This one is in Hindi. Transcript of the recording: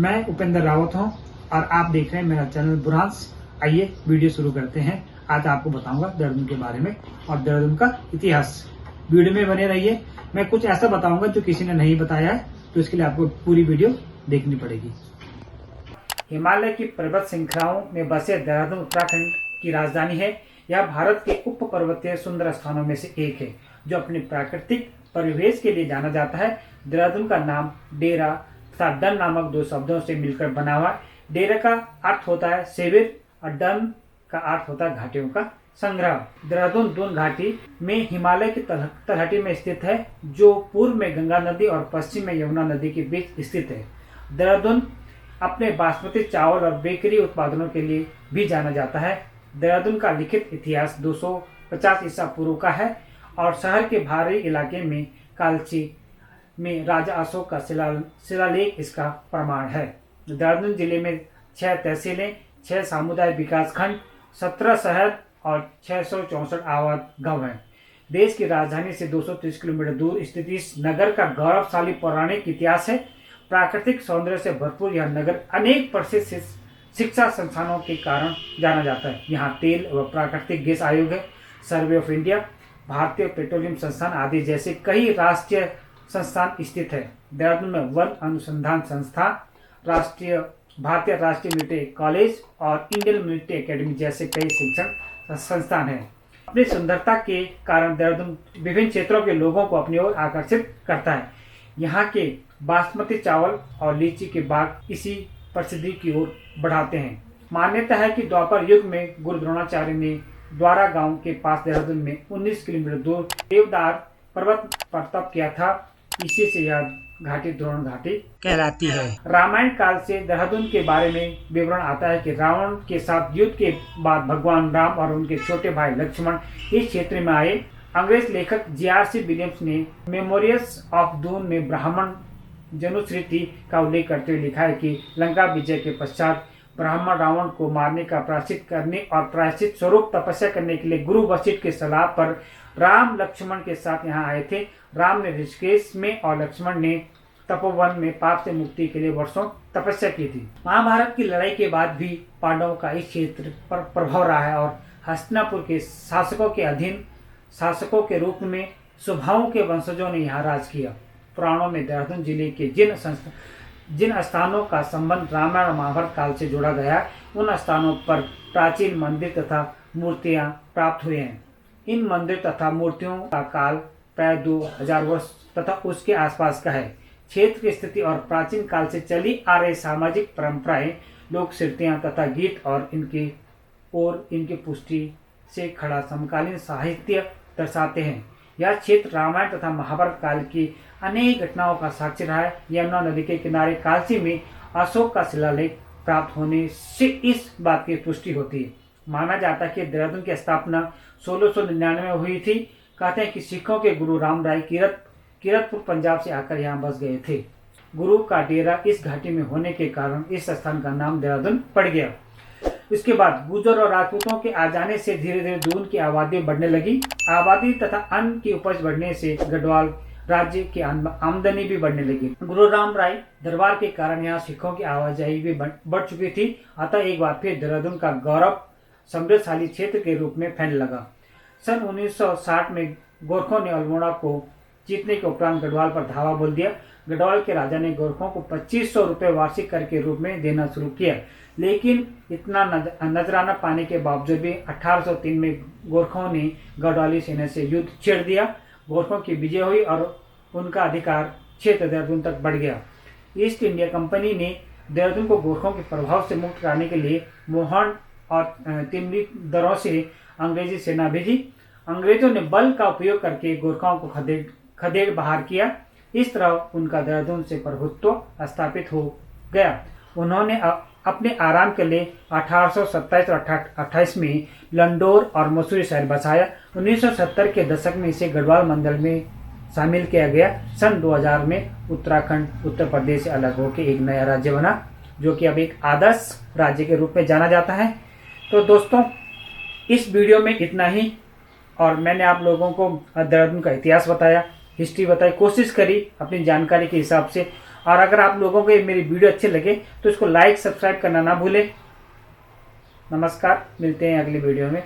मैं उपेंद्र रावत हूं और आप देख रहे हैं मेरा चैनल बुरहांस। आइए वीडियो शुरू करते हैं। आज आपको बताऊंगा देहरादून के बारे में और देहरादून का इतिहास। वीडियो में बने रहिए। मैं कुछ ऐसा बताऊंगा जो किसी ने नहीं बताया है, तो इसके लिए आपको पूरी वीडियो देखनी पड़ेगी। हिमालय की पर्वत श्रृंखलाओं में बसे देहरादून उत्तराखंड की राजधानी है। यह भारत के उप पर्वतीय सुंदर स्थानों में से एक है जो अपने प्राकृतिक परिवेश के लिए जाना जाता है। देहरादून का नाम डेरा तथा डन नामक दो शब्दों से मिलकर बना हुआ है। डेरा का अर्थ होता है शिविर और डन का अर्थ होता है घाटियों का संग्रह। देहरादून दून घाटी में हिमालय की तलहटी में स्थित है, जो पूर्व में गंगा नदी और पश्चिम में यमुना नदी के बीच स्थित है। देहरादून अपने बासमती चावल और बेकरी उत्पादनों के लिए भी जाना जाता है। देहरादून का लिखित इतिहास 250 ईसा पूर्व का है और शहर के बाहरी इलाके में कालची में राजा अशोक का शिलालेख इसका प्रमाण है। देहरादून जिले में 6 तहसीलें, 6 सामुदायिक विकास खंड, 17 शहर और 664 आबाद गांव हैं। देश की राजधानी से 230 किलोमीटर दूर स्थित इस नगर का गौरवशाली पौराणिक इतिहास है। प्राकृतिक सौंदर्य से भरपूर यह नगर अनेक प्रसिद्ध शिक्षा संस्थानों के कारण जाना जाता है। यहाँ तेल व प्राकृतिक गैस आयोग है, सर्वे ऑफ इंडिया, भारतीय पेट्रोलियम संस्थान आदि जैसे कई राष्ट्रीय संस्थान स्थित है। देहरादून में वन अनुसंधान संस्थान, भारतीय राष्ट्रीय मिलिट्री कॉलेज और इंडियन मिलिट्री एकेडमी जैसे कई शिक्षण संस्थान हैं। अपनी सुंदरता के कारण देहरादून विभिन्न क्षेत्रों के लोगों को अपनी ओर आकर्षित करता है। यहाँ के बासमती चावल और लीची के बाग इसी प्रसिद्धि की ओर बढ़ाते हैं। मान्यता है कि द्वापर युग में गुरु द्रोणाचार्य ने द्वारा गांव के पास देहरादून में 19 किलोमीटर दूर देवदार पर्वत पर तप किया था। इसी से यह घाटी द्रोण घाटी कहलाती है। रामायण काल से देहरादून के बारे में विवरण आता है कि रावण के साथ युद्ध के बाद भगवान राम और उनके छोटे भाई लक्ष्मण इस क्षेत्र में आए। अंग्रेज लेखक JRC विलियम्स ने मेमोरियल्स ऑफ दून में ब्राह्मण जनुश्रुति का उल्लेख करते हुए लिखा है कि लंका विजय के पश्चात ब्राह्मण रावण को मारने का प्रायश्चित करने और प्रायश्चित स्वरूप तपस्या करने के लिए गुरु वशिष्ठ के सलाह पर राम लक्ष्मण के साथ यहाँ आए थे। राम ने ऋषिकेश में और लक्ष्मण ने तपोवन में पाप से मुक्ति के लिए वर्षों तपस्या की थी। महाभारत की लड़ाई के बाद भी पांडवों का इस क्षेत्र पर प्रभाव रहा है और हस्तिनापुर के शासकों के अधीन शासकों के रूप में सुभाओं के वंशजों ने यहाँ राज किया। पुराणों में देहरादून जिले के जिन स्थानों का संबंध रामायण और महाभारत काल से जोड़ा गया है, उन स्थानों पर प्राचीन मंदिर तथा मूर्तियां प्राप्त हुए हैं। इन मंदिर तथा मूर्तियों का काल प्राय 2000 वर्ष तथा उसके आसपास का है। क्षेत्र की स्थिति और प्राचीन काल से चली आ रही सामाजिक परंपराएं, लोक श्रुतियां तथा गीत और इनकी पुष्टि से खड़ा समकालीन साहित्य दर्शाते हैं। यह क्षेत्र रामायण तथा महाभारत काल की अनेक घटनाओं का साक्षी रहा है। यमुना नदी के किनारे कालची में अशोक का शिलालेख प्राप्त होने से इस बात की पुष्टि होती है। माना जाता है कि देहरादून की स्थापना 1699 में हुई थी। कहते हैं कि सिखों के गुरु राम राय किरतपुर पंजाब से आकर यहाँ बस गए थे। गुरु का डेरा इस घाटी में होने के कारण इस स्थान का नाम देहरादून पड़ गया। इसके बाद गुर्जर और राजपूतों के आ जाने से धीरे धीरे दून की आबादी बढ़ने लगी। आबादी तथा अन्न की उपज बढ़ने से गढ़वाल राज्य की आमदनी भी बढ़ने लगी। गुरु राम राय दरबार के कारण यहाँ सिखों की आवाजाही भी बढ़ चुकी थी। अतः एक बार फिर देहरादून का गौरव समृद्धशाली क्षेत्र के रूप में फैलने लगा। सन 1960 में गोरखों ने अल्मोड़ा को जीतने के उपरांत गढ़वाल पर धावा बोल दिया। गढ़वाल के राजा ने गोरखों को 2500 रुपये वार्षिक कर के रूप में देना शुरू किया, लेकिन इतना नजराना पाने के बावजूद भी 1803 में गोरखों ने गढ़वाली सेना से युद्ध छेड़ दिया। गोरखों की विजय हुई और उनका अधिकार क्षेत्र देहरादून तक बढ़ गया। ईस्ट इंडिया कंपनी ने देहरादून को गोरखों के प्रभाव से मुक्त कराने के लिए मोहन और तिमली दरों से अंग्रेजी सेना भेजी। अंग्रेजों ने बल का उपयोग करके गोरखों को खदेड़ बाहर किया। इस तरह उनका देहरादून से प्रभुत्व स्थापित हो गया। उन्होंने अपने आराम के लिए 1827 और 28 में लंडोर और मसूरी शहर बसाया। 1970 के दशक में इसे गढ़वाल मंडल में शामिल किया गया। सन 2000 में उत्तराखंड उत्तर प्रदेश से अलग होकर एक नया राज्य बना, जो कि अब एक आदर्श राज्य के रूप में जाना जाता है। तो दोस्तों, इस वीडियो में इतना ही और मैंने आप लोगों को देहरादून का इतिहास बताया। हिस्ट्री बताई, कोशिश करी अपनी जानकारी के हिसाब से। और अगर आप लोगों को ये मेरी वीडियो अच्छे लगे तो इसको लाइक सब्सक्राइब करना ना भूलें। नमस्कार, मिलते हैं अगली वीडियो में।